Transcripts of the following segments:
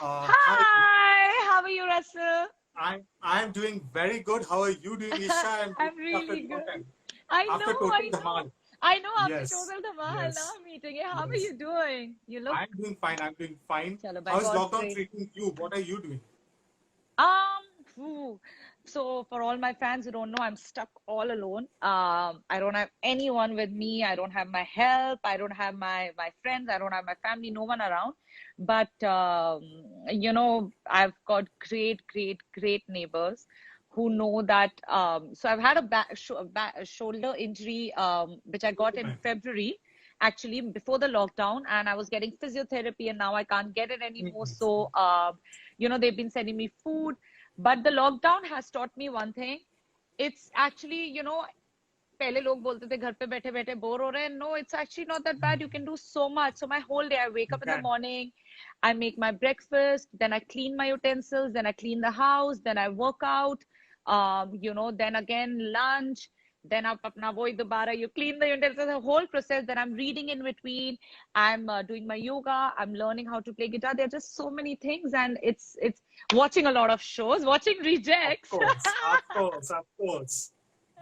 Hi, Hi, how are you, Russell? I'm doing very good. How are you doing, Isha? I'm I'm meeting after really a long good. time. I know, After Total I know. Dhamal. I know after Yes, Total Dhamal, now yes, I'm meeting you. How are you yes. doing? You look, I'm doing fine. I'm doing fine. chalo, by How's God's lockdown grace. treating you? What are you doing? Um, phew. So for all my fans who don't know, I'm stuck all alone. I don't have anyone with me. I don't have my help. I don't have my friends. I don't have my family. No one around. But I've got great neighbors who know that. So I've had a shoulder injury, which I got Oh in my February, actually before the lockdown, and I was getting physiotherapy, and now I can't get it anymore. goodness. So they've been sending me food, but the lockdown has taught me one thing. It's actually, पहले लोग बोलते थे घर पे बैठे बैठे bore हो रहे हैं. No, it's actually not that bad. You can do so much. So my whole day, I wake You up in the can. morning, I make my breakfast, then I clean my utensils, then I clean the house, then I work out, then again lunch, then आप अपना वही दोबारा you clean the utensils, the whole process. Then I'm reading in between. I'm doing my yoga. I'm learning how to play guitar. There are just so many things, and it's watching a lot of shows, watching Of Rejects. course, of course, of course.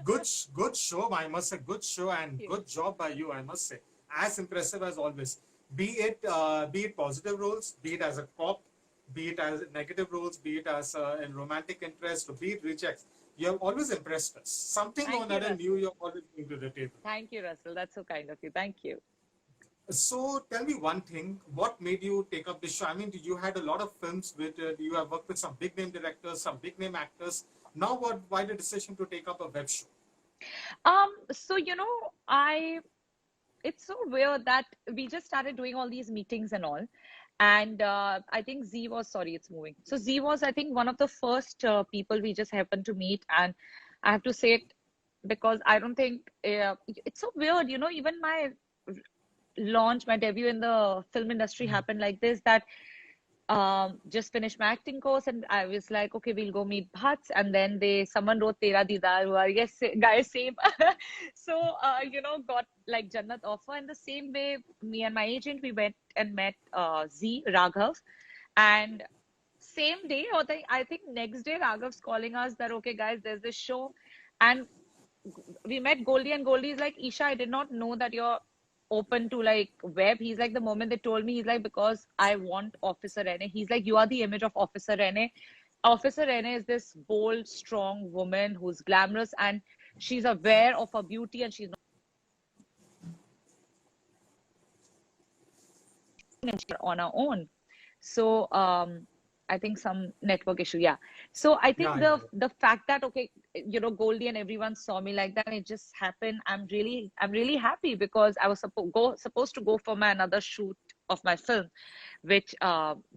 Good show, I must say. Good show and Thank you. good job by you, I must say. As impressive as always. Be it positive roles, be it as a cop, be it as negative roles, be it as in romantic interest, or be it rejects. You have always impressed us. Something or Thank you, another new Russell. you're always bring to the table. Thank you, Russell. That's so kind of you. Thank you. So tell me one thing, what made you take up this show? I mean, you had a lot of films with, you have worked with some big name directors, some big name actors. Now why the decision to take up a web show? So I it's so weird that we just started doing all these meetings and all. And I think Z was, sorry, it's moving. So Z was, I think, one of the first people we just happened to meet. And I have to say it because I don't think it's so weird, even my launch, my debut in the film industry happened like this, that just finished my acting course, and I was like, okay, we'll go meet Bhats. And then someone wrote Tera Didar Hua. Yes, guys, same. So got like Jannat offer. And the same way, me and my agent, we went and met Z Raghav. And same day, or I think next day, Raghav's calling us that, okay, guys, there's this show. And we met Goldie, and Goldie is like, Isha, I did not know that you're open to like web. He's like, the moment they told me, he's like, because I want Officer Rene. He's like, you are the image of Officer Rene. Officer Rene is this bold, strong woman who's glamorous, and she's aware of her beauty, and she's not on her own. So I think some network issue, yeah. So I think Yeah, the fact that, okay, Goldie and everyone saw me like that, and it just happened. I'm really happy because I was supposed to go for my another shoot of my film, which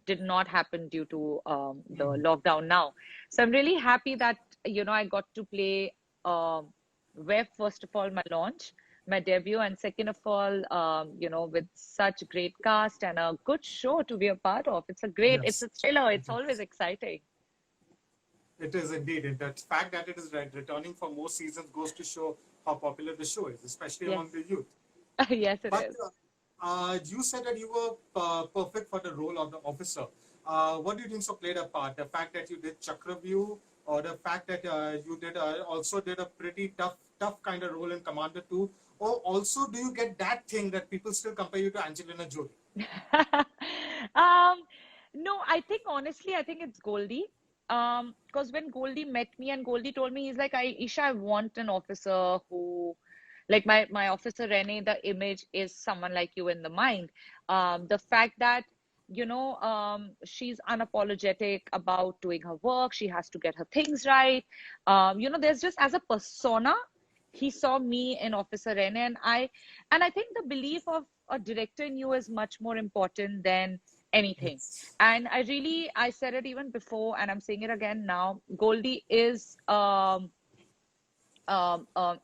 did not happen due to the lockdown now. So I'm really happy that I got to play web, first of all, my launch, my debut, and second of all, with such great cast and a good show to be a part of. It's yes, a thriller. it It's always is. exciting. It is indeed. And the fact that it is returning for more seasons goes to show how popular the show is, especially Yes, among the youth. yes, it But is. you said that you were perfect for the role of the officer. What do you think so played a part? The fact that you did Chakraview, or the fact that you did also did a pretty tough kind of role in Commander 2, or also do you get that thing that people still compare you to Angelina Jolie? Um, no, I think honestly, I think it's Goldie. Because when Goldie met me and Goldie told me, he's like, Isha, I want an officer who, like my officer Rene, the image is someone like you in the mind. The fact that, she's unapologetic about doing her work, she has to get her things right. There's just as a persona, he saw me in Officer Rene, and I think the belief of a director in you is much more important than anything. Yes. And I said it even before, and I'm saying it again now. Goldie is an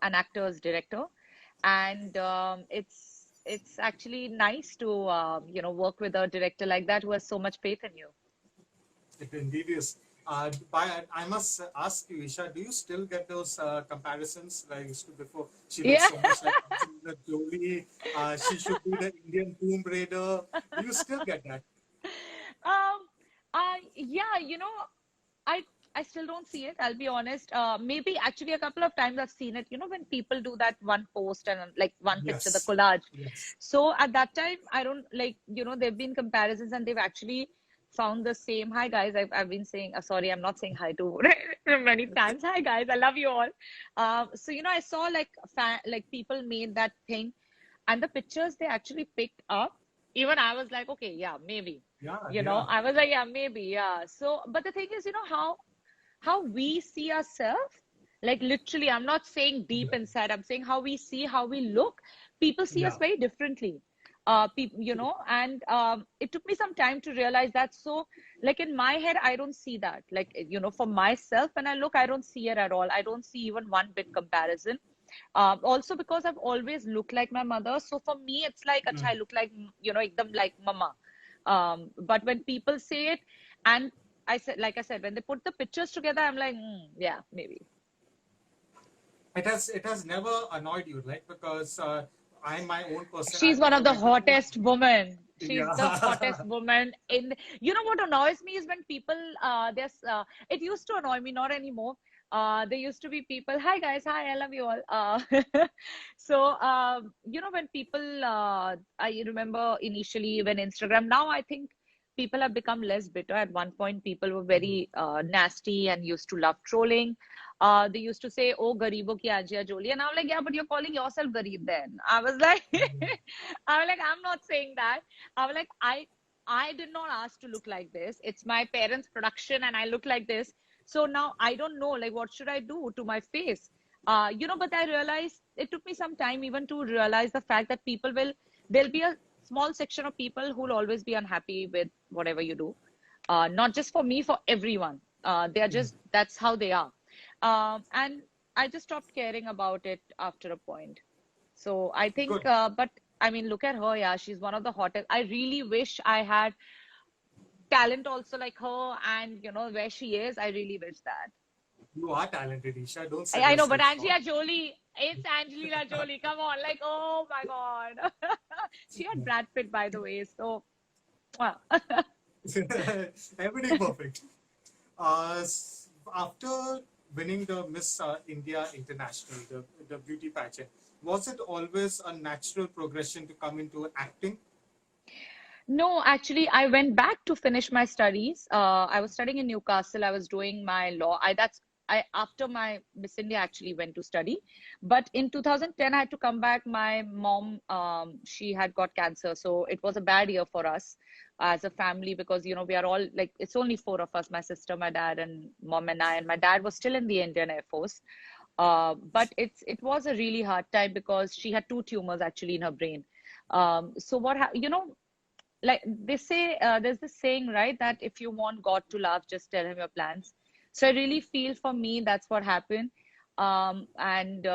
actor's director, and it's actually nice to work with a director like that who has so much faith in you. It indeed is. I must ask you, Isha, do you still get those comparisons like used to before? She looks Yeah. so much like Angelina Jolie. She should be the Indian Tomb Raider. Do you still get that? Um, Yeah, I I still don't see it. I'll be honest. Maybe actually a couple of times I've seen it. When people do that one post and like one picture, the Yes. collage. Yes. So at that time, I don't like. There've been comparisons and they've actually found the same. Hi guys, I've been saying. Sorry, I'm not saying hi to many times. Hi guys, I love you all. So I saw like like people made that thing, and the pictures they actually picked up. Even I was like, okay, yeah, maybe. Yeah. Yeah. I was like, yeah, maybe, yeah. So, but the thing is, how we see ourselves, like literally, I'm not saying deep Yeah. inside, I'm saying how we see, how we look. People see us Yeah. very differently. People, and it took me some time to realize that. So, like in my head, I don't see that. Like, for myself, when I look, I don't see it at all. I don't see even one bit comparison. Also because I've always looked like my mother. So for me, it's like, acha, I Mm. look like, ekdam like mama. But when people say it, and like I said, when they put the pictures together, I'm like, yeah, maybe. It has never annoyed you, right? Because I'm my own person. She's I've one never of the went to put. hottest women. She's the hottest Yeah. woman in. What annoys me is when people. There's. It used to annoy me, not anymore. There used to be people. Hi guys, hi, I love you all. So when people. I remember initially when Instagram. Now I think people have become less bitter. At one point, people were very nasty and used to love trolling. They used to say, "Oh, garibo ki ajiya joli," and I'm like, "Yeah, but you're calling yourself garib then." I was like, Mm. I was like, I'm not saying that. I was like, I did not ask to look like this. It's my parents' production, and I look like this. So now I don't know, like, what should I do to my face? But I realized it took me some time even to realize the fact that there'll be a small section of people who'll always be unhappy with whatever you do. Not just for me, for everyone. They are Mm. just, that's how they are. And I just stopped caring about it after a point. So I think, Good. but I mean, look at her. Yeah, she's one of the hottest. I really wish I had talent also like her, and where she is. I really wish that. You are talented, Isha. Don't sell I know, but yourself short. Angelina Jolie, it's Angelina Jolie. Come on, like, oh my God. She had Brad Pitt, by the way. So, wow. Everything perfect. After winning the Miss India International, the beauty pageant, was it always a natural progression to come into acting? No, actually, I went back to finish my studies. I was studying in Newcastle. I was doing my law. I after my Miss India actually went to study, but in 2010 I had to come back. My mom, she had got cancer, so it was a bad year for us as a family because we are all like it's only four of us: my sister, my dad, and mom and I. And my dad was still in the Indian Air Force. But it was a really hard time because she had two tumors actually in her brain. So what like they say there's this saying, right, that if you want God to laugh, just tell him your plans. So I really feel for me that's what happened. And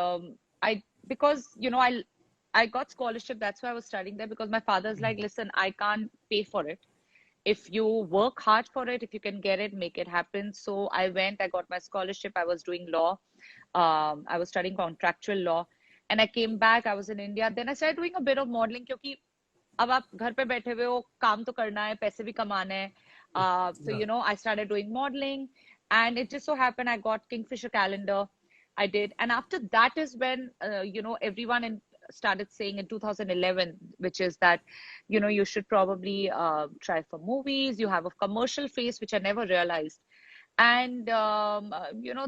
I because I got scholarship, that's why I was studying there, because my father's like, listen, I can't pay for it. If you work hard for it, if you can get it, make it happen. So I went, I got my scholarship, I was doing law. I was studying contractual law, and I came back, I was in India. Then I started doing a bit of modeling क्योंकि अब आप घर पे बैठे हुए हो, काम तो करना है, पैसे भी कमाने हैं. So Yeah. I started doing modeling, and it just so happened I got Kingfisher calendar. I did, and after that is when everyone started saying in 2011, which is that you should probably try for movies. You have a commercial face, which I never realized. And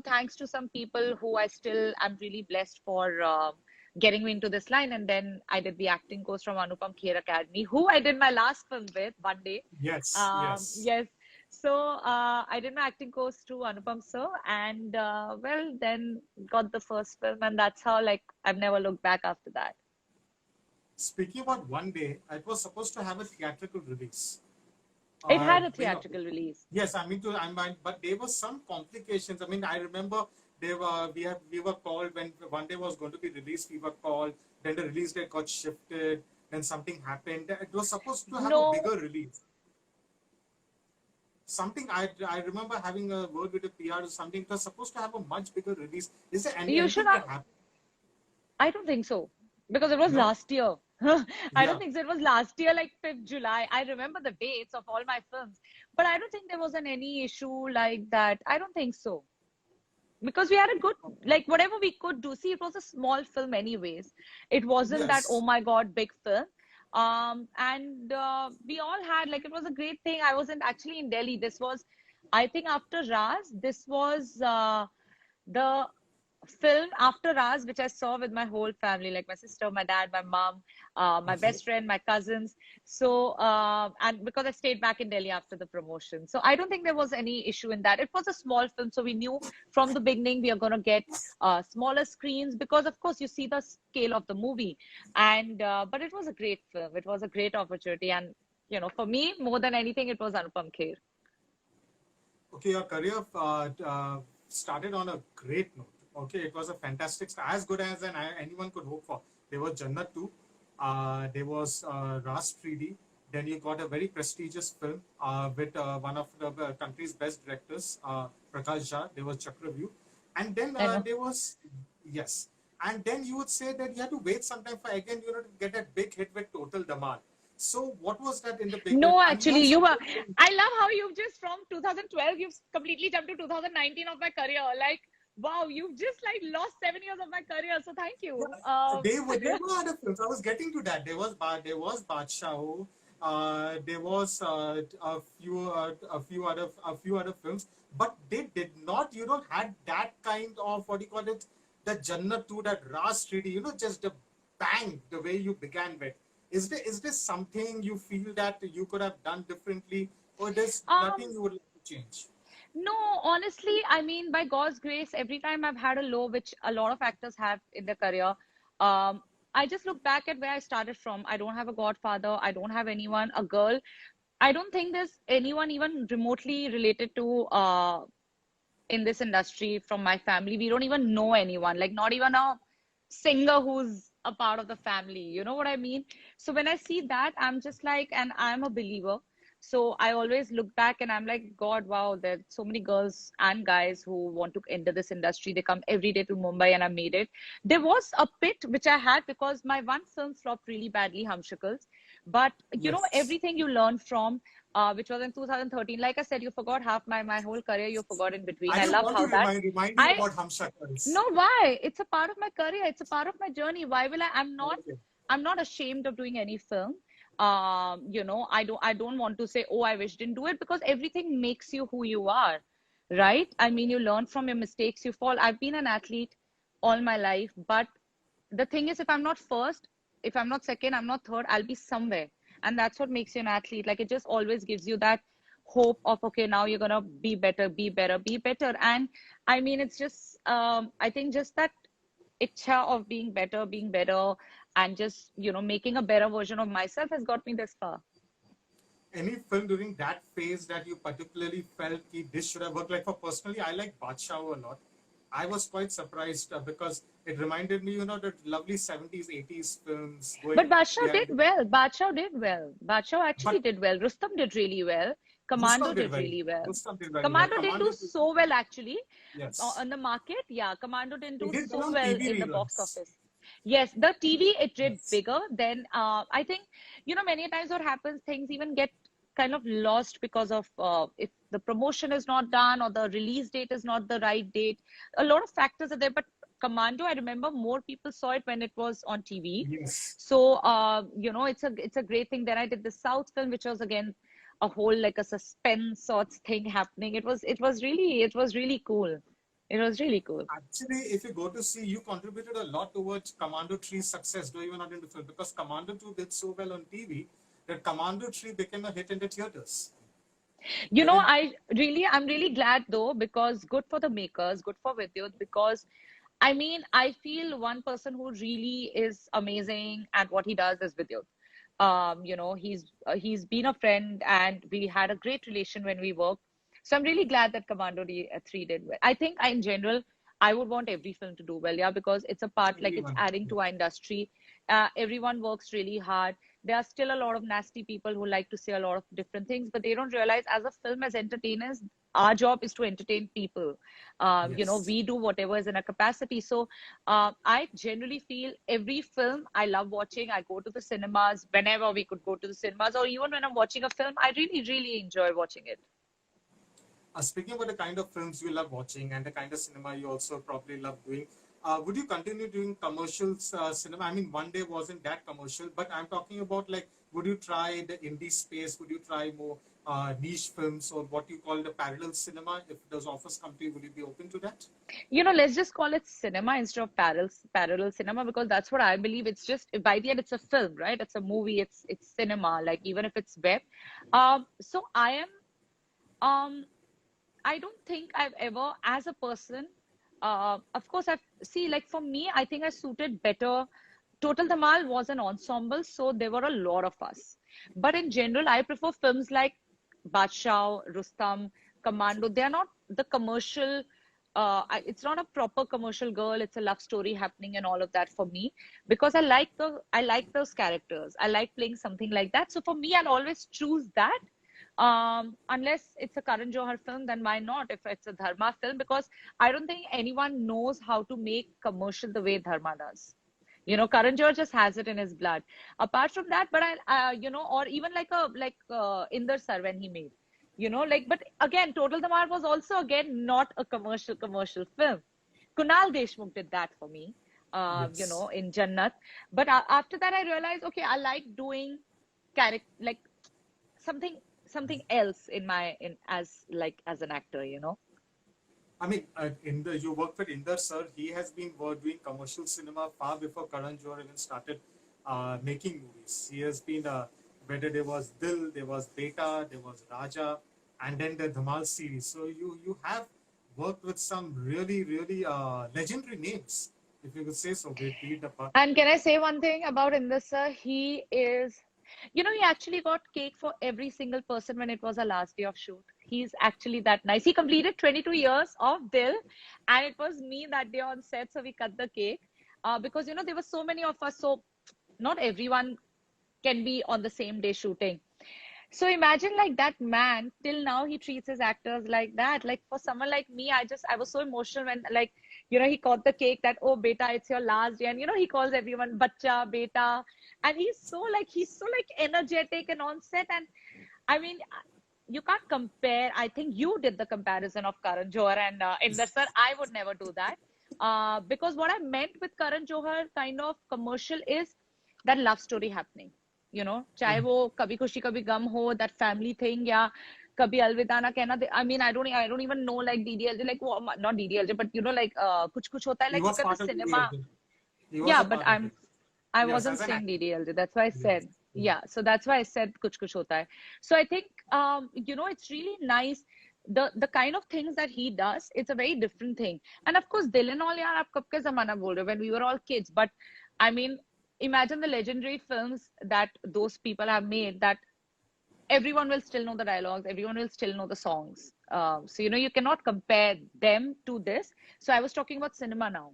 thanks to some people who I still am really blessed for getting me into this line. And then I did the acting course from Anupam Kher Academy, who I did my last film with one day. Yes. Yes. Yes. So I did my acting course through Anupam sir, and well, then got the first film, and that's how, like, I've never looked back after that. Speaking about one day, it was supposed to have a theatrical release. It had a You know, theatrical release. yes, but there were some complications. I mean, I remember we were called when one day was going to be released. We were called. Then the release date got shifted. Then something happened. It was supposed to have a No, bigger release. Something I remember having a word with the PR or something. It was supposed to have a much bigger release. Is there you should anything have. that happened? I don't think so because it was No. last year. I don't Yeah. think so. It was last year, like 5th July. I remember the dates of all my films, but I don't think there was any issue like that. I don't think so. Because we had a good, like, whatever we could do. See, it was a small film anyways. It wasn't that, oh Yes. my God, big film. And we all had, like, it was a great thing. I wasn't actually in Delhi. This was, I think, after Raz. This was the film after Raz, which I saw with my whole family, like my sister, my dad, my mom, my Okay. best friend, my cousins. So, and because I stayed back in Delhi after the promotion. So I don't think there was any issue in that. It was a small film. So we knew from the beginning we are going to get smaller screens because, of course, you see the scale of the movie. And, but it was a great film. It was a great opportunity. And, you know, for me, more than anything, it was Anupam Kher. Okay, your career started on a great note. Okay, it was a fantastic, as good as anyone could hope for. There was Jannat 2, there was Ras 3D. Then you got a very prestigious film with one of the country's best directors, Prakash Jha. There was Chakravyu. And then I know. there was, yes. And then you would say that you had to wait some time for again, you know, to get a big hit with Total Dhamal. So what was that in the beginning? No, And you actually, also you were. I love how you've just from 2012, you've completely jumped to 2019 of my career. Like, wow, you've just like lost 7 years of my career. So thank you. yeah, they were other films. I was getting to that. There was Badshah. There was a few other films, but they did not, you know, had that kind of, what do you call it, the Jannat 2, that Ras 3D, you know, just the bang, the way you began with. Is this something you feel that you could have done differently, or there's nothing Um, you would like to change? no, honestly, I mean, by God's grace, every time I've had a low, which a lot of actors have in their career, I just look back at where I started from. I don't have a godfather. I don't have anyone, a girl. I don't think there's anyone even remotely related to in this industry from my family. We don't even know anyone, like not even a singer who's a part of the family. You know what I mean? So when I see that, I'm just like, and I'm a believer. So I always look back and I'm like, God, wow, there's so many girls and guys who want to enter this industry. They come every day to Mumbai and I made it. There was a pit which I had because my one film flopped really badly, Humshakals. But you know, Yes. everything you learn from which was in 2013. Like I said, you forgot half my whole career. You forgot in between. I I don't love want to how that remind you I about Hamshakals. no why it's a part of my career. It's a part of my journey. Why will I? Okay. I'm not ashamed of doing any film. You know, I don't want to say, oh, I wish didn't do it because everything makes you who you are, right? I mean, you learn from your mistakes. You fall. I've been an athlete all my life, but the thing is, if I'm not first, if I'm not second, I'm not third, I'll be somewhere. And that's what makes you an athlete. Like it just always gives you that hope of, okay, now you're gonna be better, be better, be better. And I mean, it's just I think just that itcha of being better, and just, you know, making a better version of myself has got me this far. Any film during that phase that you particularly felt ki this should have worked? Like for personally, I like Badshah a lot. I was quite surprised because it reminded me, you know, the lovely 70s, 80s films But going Badshah did behind it. well. Badshah did well. Badshah actually But did well. Rustam did really well. Commando Rustam did did very really well. well. Rustam did very well. Commando didn't do Commando did, so well actually yes. on the market. Yeah, Commando didn't He do did well so on well TV in the box reruns. office. Yes, the TV it did Yes. bigger. Then I think, you know, many times what happens, things even get kind of lost because of if the promotion is not done or the release date is not the right date. A lot of factors are there, but Commando, I remember more people saw it when it was on TV. Yes. So you know, it's a great thing. Then I did the South film, which was again a whole like a suspense sorts thing happening. It was really cool. It was really cool. Actually, if you go to see, you contributed a lot towards Commando 3's success, though you were not into film, because Commando 2 did so well on TV that Commando 3 became a hit in the theaters. You know, Wherein, I'm really glad though, because good for the makers, good for Vidyut, because I mean, I feel one person who really is amazing at what he does is Vidyut. You know, he's been a friend and we had a great relation when we worked. So I'm really glad that 3 did well. I think in general, I would want every film to do well, yeah, because it's a part like it's everyone, adding yeah. to our industry. Everyone works really hard. there are still a lot of nasty people who like to say a lot of different things, but they don't realize as a film, as entertainers, our job is to entertain people. Yes. We do whatever is in a capacity. So I generally feel every film I love watching. I go to the cinemas whenever we could go to the cinemas, or even when I'm watching a film, I really, really enjoy watching it. Speaking about the kind of films you love watching and the kind of cinema you also probably love doing, would you continue doing commercials cinema? I mean, one day wasn't that commercial, but I'm talking about like, would you try the indie space? Would you try more niche films or what you call the parallel cinema? If those offers come to you, would you be open to that? Let's just call it cinema instead of parallel cinema, because that's what I believe. It's just, by the end, it's a film, right? It's a movie. It's cinema. Like, even if it's web. So um I don't think I've ever, as a person, of course, I've see, like, for me, I think I suited better. Total Dhamal was an ensemble, so there were a lot of us. But in general, I prefer films like Badshah, Rustam, Commando. They are not the commercial. It's not a proper commercial girl. It's a love story happening and all of that for me, because I like those characters. I like playing something like that. So for me, I'll always choose that. Unless it's a Karan Johar film, then why not? If it's a Dharma film, because I don't think anyone knows how to make commercial the way Dharma does. Karan Johar just has it in his blood. Apart from that, but or even like Inder Sir when he made, like, but again, Total Damar was also again not a commercial film. Kunal Deshmukh did that for me, Yes. in Jannat. But after that, I realized, okay, I like doing character, like something else in my in as an actor. I mean, you work with Inder sir. He has been doing commercial cinema far before Karan Johar even started making movies. He has been, whether there was Dil, there was Beta, there was Raja, and then the Dhamal series. So you have worked with some really really legendary names, if you could say so. Be it the And can I say one thing about Inder sir? He actually got cake for every single person when it was our last day of shoot. He's actually that nice. He completed 22 years of Dil, and it was me that day on set, so we cut the cake. Because there were so many of us, so not everyone can be on the same day shooting. So imagine, like, that man, till now he treats his actors like that. Like, for someone like me, I was so emotional when, like, he caught the cake that, oh beta, it's your last day. And he calls everyone bacha, beta. And he's so like energetic and on set. And I mean, you can't compare. I think you did the comparison of Karan Johar and Inder sir. I would never do that. Because what I meant with Karan Johar kind of commercial is that love story happening. चाहे वो कभी खुशी कभी गम हो, that family thing, या कभी अलविदा ना कहना. I mean, I don't even know, like, DDLJ, like, not DDLJ, but like, कुछ कुछ होता है, he like, was look at the part of cinema. DDLJ. He was Yeah, a but part of it. I Yes, wasn't as an saying actor. DDLJ. That's why I Yes. said, Yeah. yeah. So that's why I said kuch kuch hota hai. So I think, it's really nice. The kind of things that he does, it's a very different thing. And of course, Dil and all, yaar, aap kab ke zamana bol rahe ho, when we were all kids. But I mean, imagine the legendary films that those people have made, that everyone will still know the dialogues, everyone will still know the songs. So you cannot compare them to this. So I was talking about cinema now.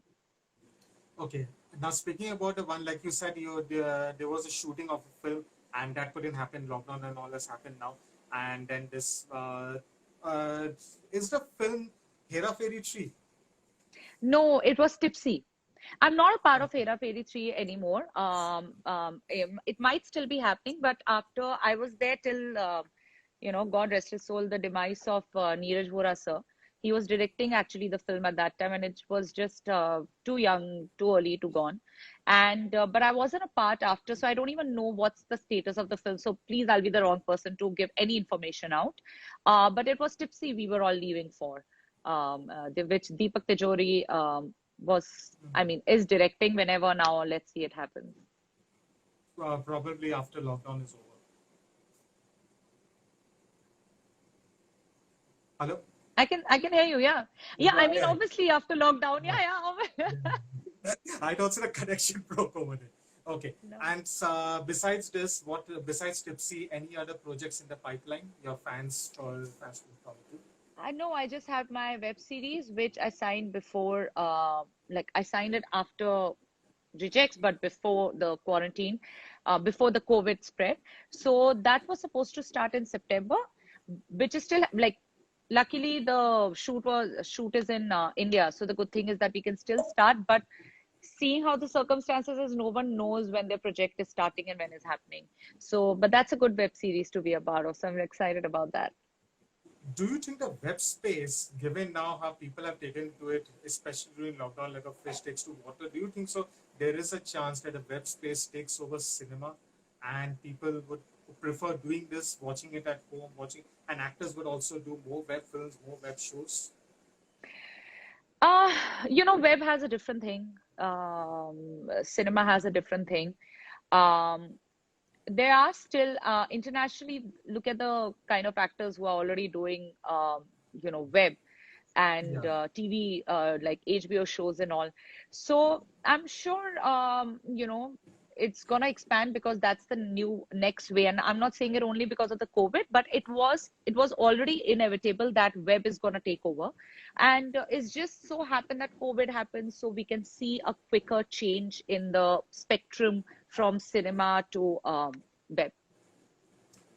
Okay. Now speaking about the one, like you said, there was a shooting of a film, and that couldn't happen. Lockdown and all has happened now, and then this uh, is the film Hera Fairy 3. No, it was Tipsy. I'm not a part of Hera Fairy 3 anymore. It might still be happening, but after I was there till, God rest his soul, the demise of Neeraj Vora sir. He was directing actually the film at that time, and it was just too young, too early to gone. And but I wasn't a part after, so I don't even know what's the status of the film. So please, I'll be the wrong person to give any information out. But it was Tipsy we were all leaving for, which Deepak Tejori I mean, is directing whenever now. Let's see it happens. Probably after lockdown is over. Hello. I can hear you. Yeah, yeah. I mean, Yeah. obviously after lockdown. Yeah, yeah. I thought the connection broke over there. Okay. No. And besides this, what besides Tipsy, any other projects in the pipeline? Your fans will come to. I know. I just had my web series, which I signed before. Like, I signed it after rejects, but before the quarantine. before the COVID spread. So that was supposed to start in September, which is still like, luckily the shoot is in India. So the good thing is that we can still start, but seeing how the circumstances is, no one knows when their project is starting and when it's happening. So, but that's a good web series to be a part of. So I'm excited about that. Do you think the web space, given now how people have taken to it, especially during lockdown, like a fish takes to water, do you think so? There is a chance that the web space takes over cinema, and people would prefer doing this, watching it at home, and actors would also do more web films, more web shows. Uh, web has a different thing. Cinema has a different thing. Um, there are still internationally, look at the kind of actors who are already doing web and Yeah. TV, like HBO shows and all. So I'm sure it's gonna expand, because that's the new next way. And I'm not saying it only because of the COVID, but it was already inevitable that web is gonna take over. And it's just so happened that COVID happened, so we can see a quicker change in the spectrum from cinema to web.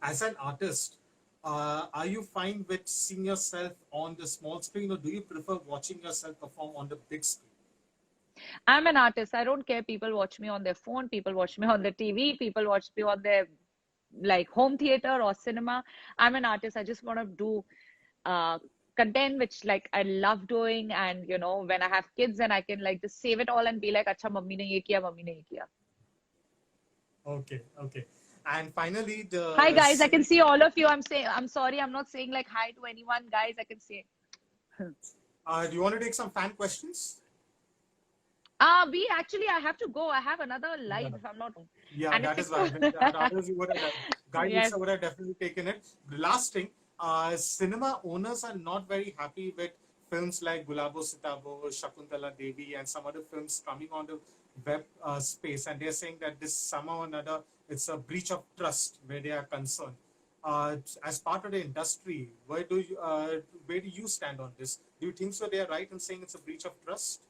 As an artist, are you fine with seeing yourself on the small screen, or do you prefer watching yourself perform on the big screen? I'm an artist. I don't care. People watch me on their phone, people watch me on the TV, people watch me on their like home theater or cinema. I'm an artist. I just want to do uh, content which like I love doing. And when I have kids, and I can like just save it all and be like, acha, mummy ne ye kiya, mummy ne ye kiya. Okay, okay. And finally, Hi guys, I can see all of you. I'm sorry, I'm not saying like hi to anyone, guys. I can see. do you want to take some fan questions? I have to go. I have another live, Yeah. if I'm not wrong. Yeah, And that it's is why. Others you would have, guys Yes. would have definitely taken it. The last thing, cinema owners are not very happy with films like Gulabo Sitabo, Shakuntala Devi, and some other films coming on the web space, and they're saying that this somehow or another it's a breach of trust where they are concerned. As part of the industry, where do you stand on this? Do you think so? They are right in saying it's a breach of trust?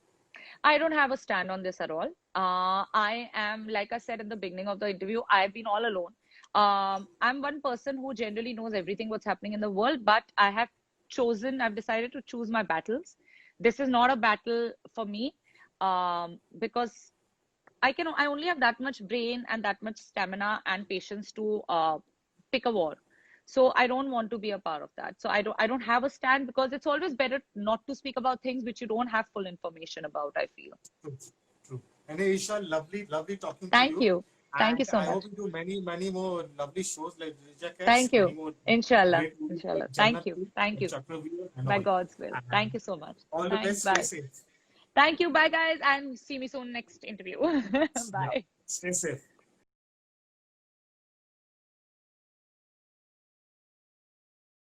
I don't have a stand on this at all. I am, like I said in the beginning of the interview, I've been all alone. I'm one person who generally knows everything what's happening in the world, but I've decided to choose my battles. This is not a battle for me, because I only have that much brain and that much stamina and patience to pick a war. So I don't want to be a part of that. So I don't have a stand, because it's always better not to speak about things which you don't have full information about, I feel. True, true. And Isha, lovely, lovely talking to Thank you. you. Thank you And so I much. hope you do many, many more lovely shows like Thank Reject, many you. more Inshallah. great movies Inshallah. like Thank you. Jannat Thank and you. Chakravyuh and By all. God's will. Thank And you so much. all the Thanks. best. Stay Bye. safe. Thank you. Bye, guys. And see me soon next interview. Yeah. Bye. Stay safe.